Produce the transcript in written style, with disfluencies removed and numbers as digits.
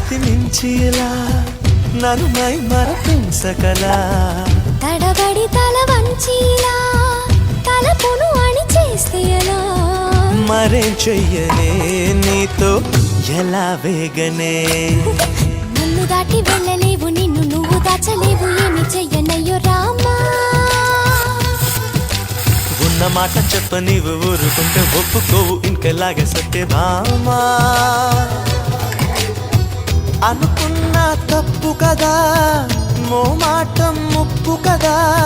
శృతి మించిలా నన్ను మై మరపించకలా తడబడి తల వంచిలా తలపును అణి చేస్తే ఎలా మరేం చెయ్యనే నీతో ఎలా వేగనే నన్ను దాటి వెళ్ళలేవు నిన్ను నువ్వు దాచలేవు ఏమి చెయ్యనయ్యో రామా ఉన్న మాట చెప్ప నీవు ఊరుకుంటే ఒప్పుకోవు ఇంకెలాగే సత్యభామా అనుకున్నా తప్పు కదా మో మాట ముప్పు కదా